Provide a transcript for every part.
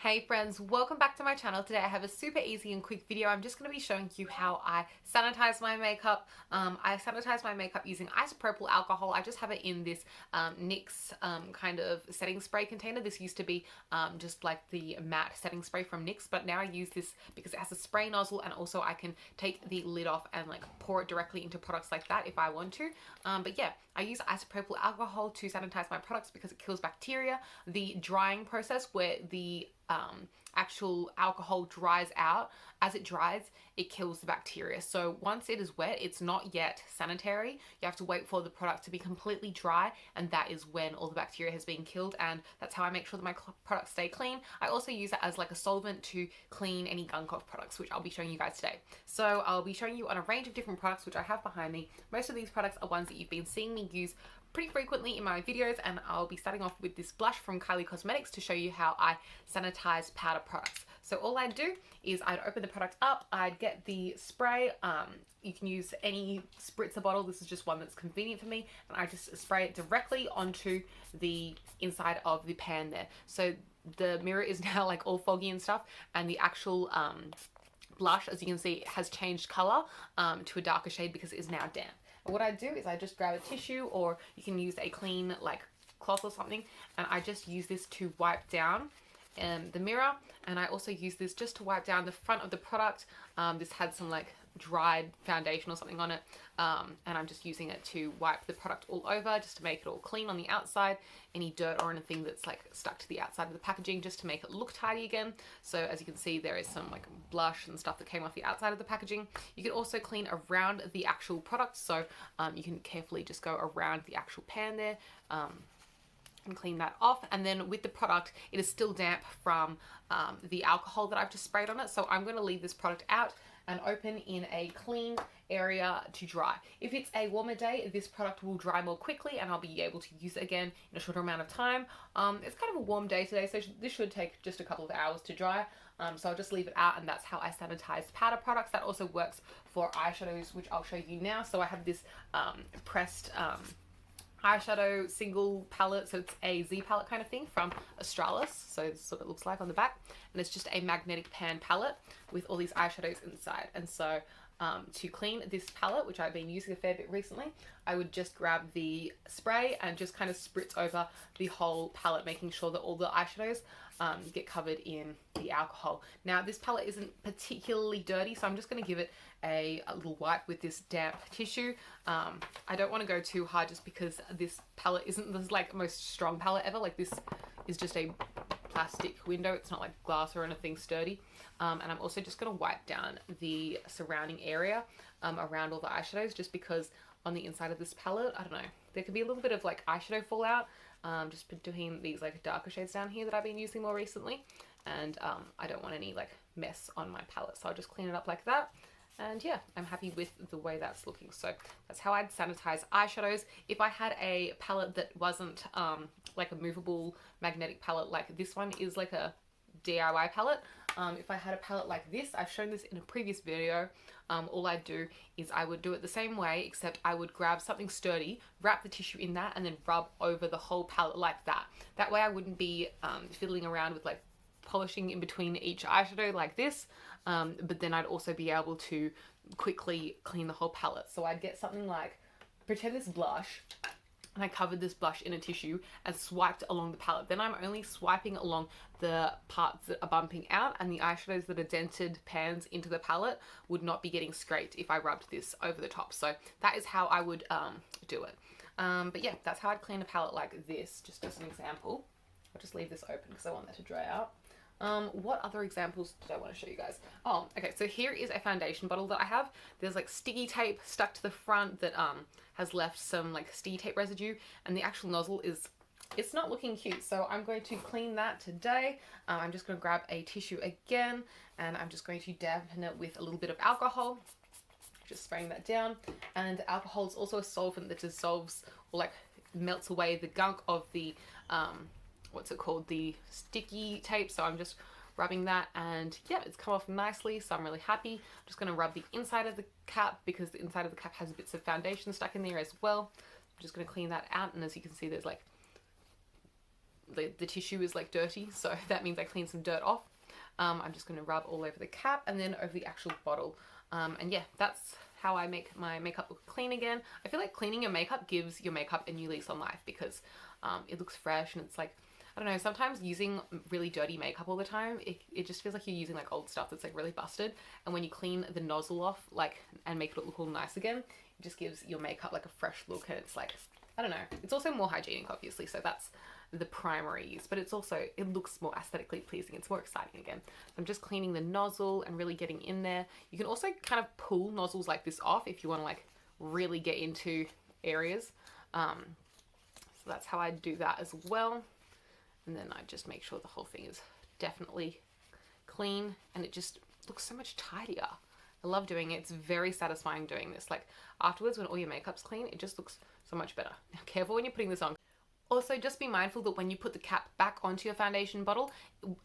Hey friends, welcome back to my channel. Today I have a super easy and quick video. I'm just going to be showing you how I sanitize my makeup. I sanitize my makeup using isopropyl alcohol. I just have it in this NYX kind of setting spray container. This used to be just like the matte setting spray from NYX, but now I use this because it has a spray nozzle, and also I can take the lid off and like pour it directly into products like that if I want to. But yeah, I use isopropyl alcohol to sanitize my products because it kills bacteria. The drying process where the actual alcohol dries out, as it dries, it kills the bacteria. So once it is wet, it's not yet sanitary. You have to wait for the product to be completely dry, and that is when all the bacteria has been killed, and that's how I make sure that my products stay clean. I also use it as like a solvent to clean any gunk off products, which I'll be showing you guys today. So I'll be showing you on a range of different products which I have behind me. Most of these products are ones that you've been seeing me use pretty frequently in my videos, and I'll be starting off with this blush from Kylie Cosmetics to show you how I sanitize powder products. So all I'd do is I'd open the product up, I'd get the spray. You can use any spritzer bottle. This is just one that's convenient for me, and I just spray it directly onto the inside of the pan there. So the mirror is now like all foggy and stuff, and the actual blush, as you can see, has changed color to a darker shade because it is now damp. What I do is I just grab a tissue, or you can use a clean like cloth or something, and I just use this to wipe down the mirror, and I also use this just to wipe down the front of the product. This had some like dried foundation or something on it, and I'm just using it to wipe the product all over, just to make it all clean on the outside. Any dirt or anything that's like stuck to the outside of the packaging, just to make it look tidy again. So as you can see, there is some like blush and stuff that came off the outside of the packaging. You can also clean around the actual product, so you can carefully just go around the actual pan there and clean that off. And then with the product, it is still damp from the alcohol that I've just sprayed on it, so I'm going to leave this product out and open in a clean area to dry. If it's a warmer day, this product will dry more quickly, and I'll be able to use it again in a shorter amount of time. It's kind of a warm day today, so this should take just a couple of hours to dry. So I'll just leave it out, and that's how I sanitize powder products. That also works for eyeshadows, which I'll show you now. So I have this pressed eyeshadow single palette, so it's a Z palette kind of thing from Australis. So this is what it looks like on the back, and it's just a magnetic pan palette with all these eyeshadows inside. And so to clean this palette, which I've been using a fair bit recently, I would just grab the spray and just kind of spritz over the whole palette, making sure that all the eyeshadows get covered in the alcohol. Now this palette isn't particularly dirty, so I'm just going to give it a little wipe with this damp tissue. I don't want to go too hard just because this palette isn't the like most strong palette ever. Like, this is just a plastic window, it's not like glass or anything sturdy. And I'm also just going to wipe down the surrounding area around all the eyeshadows, just because on the inside of this palette, I don't know, there could be a little bit of like eyeshadow fallout, just between these like darker shades down here that I've been using more recently, and I don't want any like mess on my palette, so I'll just clean it up like that. And yeah, I'm happy with the way that's looking. So that's how I'd sanitize eyeshadows. If I had a palette that wasn't like a movable magnetic palette, like this one is like a DIY palette. If I had a palette like this, I've shown this in a previous video, all I'd do is I would do it the same way, except I would grab something sturdy, wrap the tissue in that, and then rub over the whole palette like that. That way I wouldn't be fiddling around with like polishing in between each eyeshadow like this, but then I'd also be able to quickly clean the whole palette. So I'd get something like, pretend this blush, and I covered this blush in a tissue and swiped along the palette. Then I'm only swiping along the parts that are bumping out, and the eyeshadows that are dented pans into the palette would not be getting scraped if I rubbed this over the top. So that is how I would do it. But yeah, that's how I'd clean a palette like this, just as an example. I'll just leave this open because I want that to dry out. What other examples did I want to show you guys? Oh, okay, so here is a foundation bottle that I have. There's like sticky tape stuck to the front that has left some like sticky tape residue, and the actual nozzle it's not looking cute, so I'm going to clean that today. I'm just going to grab a tissue again, and I'm just going to dampen it with a little bit of alcohol, just spraying that down. And alcohol is also a solvent that dissolves or like melts away the gunk of the what's it called, the sticky tape. So I'm just rubbing that, and yeah, it's come off nicely, so I'm really happy. I'm just going to rub the inside of the cap, because the inside of the cap has bits of foundation stuck in there as well. I'm just going to clean that out, and as you can see, there's like the tissue is like dirty, so that means I clean some dirt off. I'm just going to rub all over the cap and then over the actual bottle. And yeah, that's how I make my makeup look clean again. I feel like cleaning your makeup gives your makeup a new lease on life because it looks fresh, and it's like, I don't know, sometimes using really dirty makeup all the time, it just feels like you're using like old stuff that's like really busted. And when you clean the nozzle off like and make it look all nice again, it just gives your makeup like a fresh look, and it's like, I don't know, it's also more hygienic obviously, so that's the primary use, but it's also, it looks more aesthetically pleasing, it's more exciting again. I'm just cleaning the nozzle and really getting in there. You can also kind of pull nozzles like this off if you want to like really get into areas. So that's how I do that as well. And then I just make sure the whole thing is definitely clean, and it just looks so much tidier. I love doing it. It's very satisfying doing this. Like afterwards when all your makeup's clean, it just looks so much better. Now, careful when you're putting this on. Also, just be mindful that when you put the cap back onto your foundation bottle,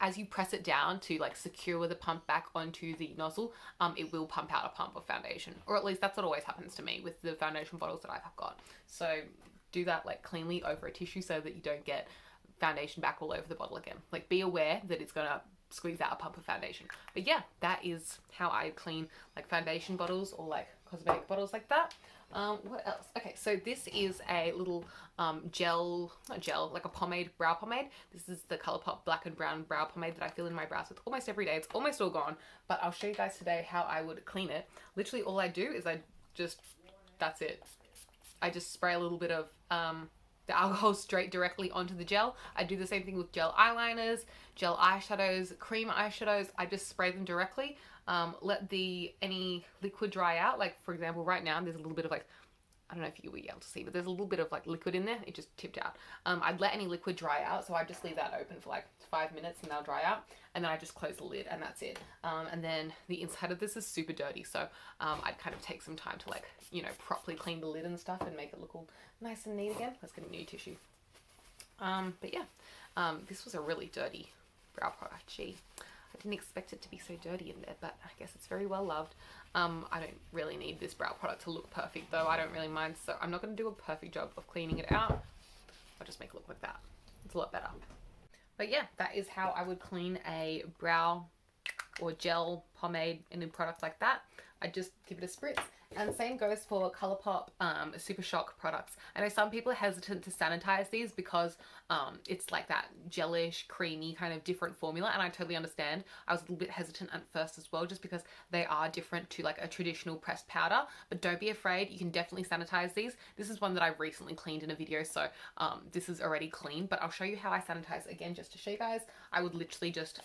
as you press it down to like secure the pump back onto the nozzle, it will pump out a pump of foundation. Or at least that's what always happens to me with the foundation bottles that I've got. So do that like cleanly over a tissue so that you don't get foundation back all over the bottle again. Like be aware that it's gonna squeeze out a pump of foundation. But yeah, that is how I clean like foundation bottles or like cosmetic bottles like that. What else? Okay, so this is a little like a pomade, brow pomade. This is the Colourpop Black and Brown brow pomade that I fill in my brows with almost every day. It's almost all gone, but I'll show you guys today how I would clean it. Literally all I do is that's it. I just spray a little bit of the alcohol straight directly onto the gel. I do the same thing with gel eyeliners, gel eyeshadows, cream eyeshadows. I just spray them directly. Let any liquid dry out. Like for example, right now there's a little bit of like, I don't know if you'll be able to see, but there's a little bit of like liquid in there. It just tipped out. I'd let any liquid dry out, so I just leave that open for like 5 minutes and they'll dry out, and then I just close the lid and that's it. And then the inside of this is super dirty, so I'd kind of take some time to like, you know, properly clean the lid and stuff and make it look all nice and neat again. Let's get a new tissue. But yeah, this was a really dirty brow product. Gee, I didn't expect it to be so dirty in there, but I guess it's very well loved. I don't really need this brow product to look perfect though. I don't really mind, so I'm not going to do a perfect job of cleaning it out. I'll just make it look like that. It's a lot better. But yeah, that is how I would clean a brow or gel pomade in a product like that. I just give it a spritz. And same goes for Colourpop Super Shock products. I know some people are hesitant to sanitize these because it's like that gelish, creamy kind of different formula, and I totally understand. I was a little bit hesitant at first as well, just because they are different to like a traditional pressed powder, but don't be afraid, you can definitely sanitize these. This is one that I recently cleaned in a video, so this is already clean, but I'll show you how I sanitize again just to show you guys. I would literally just...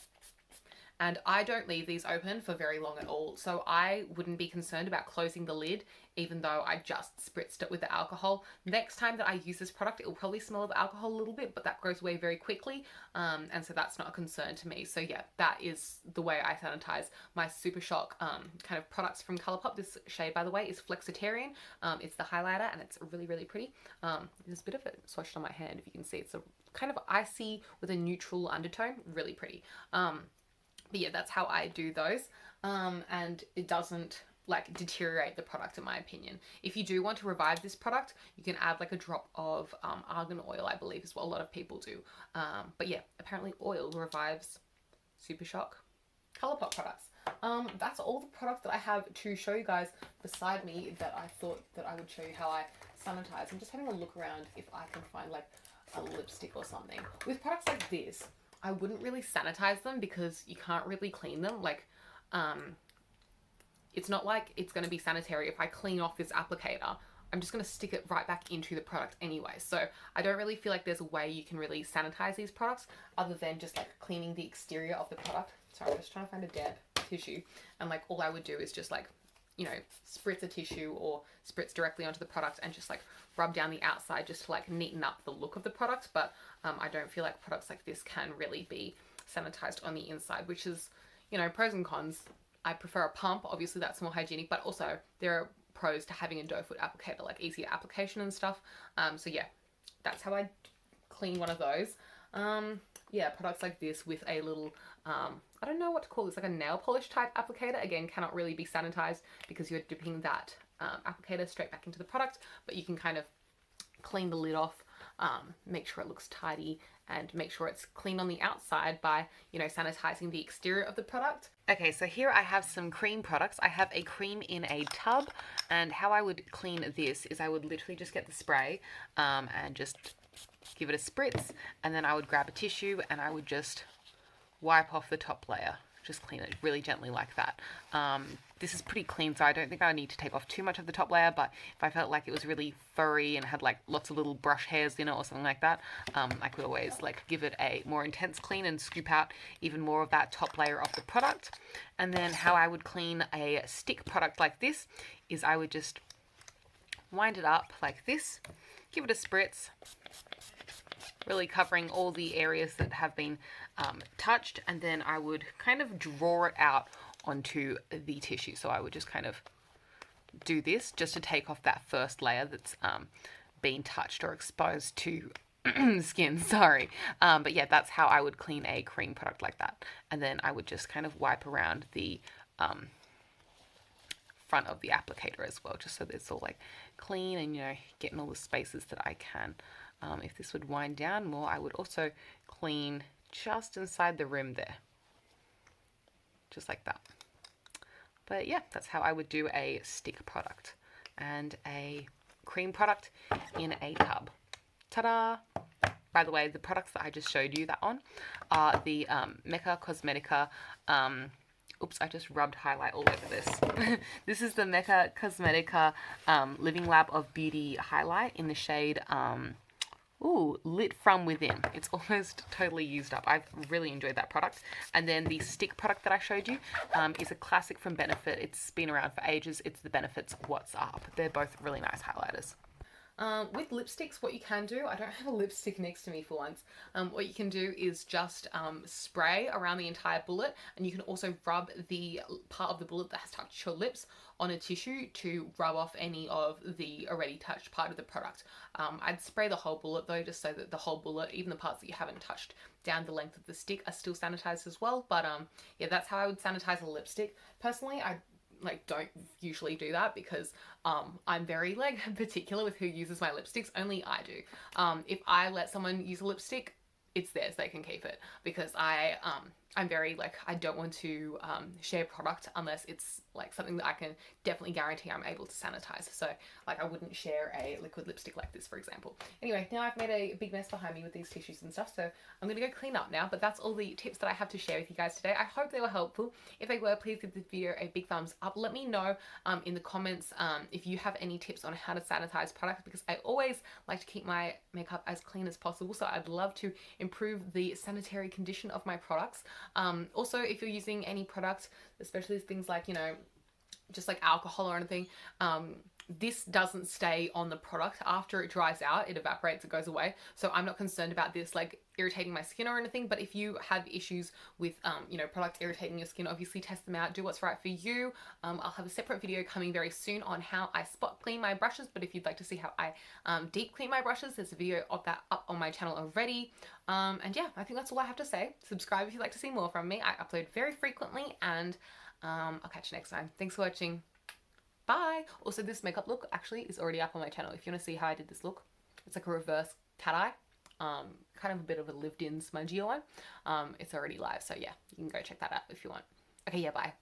And I don't leave these open for very long at all, so I wouldn't be concerned about closing the lid even though I just spritzed it with the alcohol. Next time that I use this product, it will probably smell of alcohol a little bit, but that goes away very quickly, and so that's not a concern to me. So yeah, that is the way I sanitize my Super Shock kind of products from Colourpop. This shade, by the way, is Flexitarian. It's the highlighter, and it's really, really pretty. There's a bit of it swatched on my hand, if you can see. It's a kind of icy with a neutral undertone, really pretty. But yeah, that's how I do those, and it doesn't like deteriorate the product in my opinion. If you do want to revive this product, you can add like a drop of argan oil, I believe is what a lot of people do. But yeah, apparently oil revives Super Shock Colourpop products. That's all the products that I have to show you guys beside me that I thought that I would show you how I sanitize. I'm just having a look around if I can find like a lipstick or something. With products like this, I wouldn't really sanitize them because you can't really clean them. Like, it's not like it's going to be sanitary if I clean off this applicator. I'm just going to stick it right back into the product anyway. So I don't really feel like there's a way you can really sanitize these products other than just like cleaning the exterior of the product. Sorry, I'm just trying to find a damp tissue. And like all I would do is just like, you know, spritz a tissue or spritz directly onto the product and just like rub down the outside just to like neaten up the look of the product. But I don't feel like products like this can really be sanitized on the inside, which is, you know, pros and cons. I prefer a pump, obviously that's more hygienic, but also there are pros to having a doe foot applicator, like easier application and stuff. So yeah, that's how I clean one of those. Yeah, products like this with a little, I don't know what to call this, like a nail polish type applicator, again, cannot really be sanitized because you're dipping that applicator straight back into the product, but you can kind of clean the lid off, make sure it looks tidy, and make sure it's clean on the outside by, you know, sanitizing the exterior of the product. Okay, so here I have some cream products. I have a cream in a tub, and how I would clean this is I would literally just get the spray and just give it a spritz, and then I would grab a tissue and I would just wipe off the top layer. Just clean it really gently like that. This is pretty clean, so I don't think I need to take off too much of the top layer, but if I felt like it was really furry and had like lots of little brush hairs in it or something like that, I could always like give it a more intense clean and scoop out even more of that top layer of the product. And then how I would clean a stick product like this is I would just wind it up like this, give it a spritz, really covering all the areas that have been touched, and then I would kind of draw it out onto the tissue. So I would just kind of do this just to take off that first layer that's been touched or exposed to skin, sorry. But yeah, that's how I would clean a cream product like that. And then I would just kind of wipe around the front of the applicator as well, just so that it's all like clean and, you know, getting all the spaces that I can. If this would wind down more, I would also clean just inside the rim there, just like that. But yeah, that's how I would do a stick product and a cream product in a tub. Ta-da! By the way, the products that I just showed you that on are the Mecca Cosmetica. Oops, I just rubbed highlight all over this. This is the Mecca Cosmetica Living Lab of Beauty highlight in the shade Lit From Within. It's almost totally used up. I've really enjoyed that product. And then the stick product that I showed you is a classic from Benefit. It's been around for ages. It's the Benefit's What's Up. They're both really nice highlighters. With lipsticks, what you can do, I don't have a lipstick next to me for once, what you can do is just spray around the entire bullet, and you can also rub the part of the bullet that has touched your lips on a tissue to rub off any of the already touched part of the product. I'd spray the whole bullet though, just so that the whole bullet, even the parts that you haven't touched down the length of the stick, are still sanitized as well. But yeah, that's how I would sanitize a lipstick. Personally, I don't usually do that because I'm very particular with who uses my lipsticks. Only I do. If I let someone use a lipstick, it's theirs, they can keep it, because I'm very I don't want to share product unless it's something that I can definitely guarantee I'm able to sanitize. So I wouldn't share a liquid lipstick like this, for example. Anyway, now I've made a big mess behind me with these tissues and stuff, so I'm gonna go clean up now. But that's all the tips that I have to share with you guys today. I hope they were helpful. If they were, please give this video a big thumbs up. Let me know in the comments if you have any tips on how to sanitize products, because I always like to keep my makeup as clean as possible, so I'd love to improve the sanitary condition of my products. Also, if you're using any product, especially things like, you know, just like alcohol or anything, this doesn't stay on the product. After it dries out, it evaporates, it goes away. So I'm not concerned about this irritating my skin or anything. But if you have issues with you know, product irritating your skin, obviously test them out, do what's right for you. I'll have a separate video coming very soon on how I spot clean my brushes, but if you'd like to see how I deep clean my brushes, there's a video of that up on my channel already. And yeah, I think that's all I have to say. Subscribe if you'd like to see more from me. I upload very frequently, and I'll catch you next time. Thanks for watching. Bye! Also, this makeup look actually is already up on my channel. If you want to see how I did this look, it's like a reverse cat eye. Kind of a bit of a lived-in smudgier one. It's already live, so yeah, you can go check that out if you want. Okay, yeah, bye.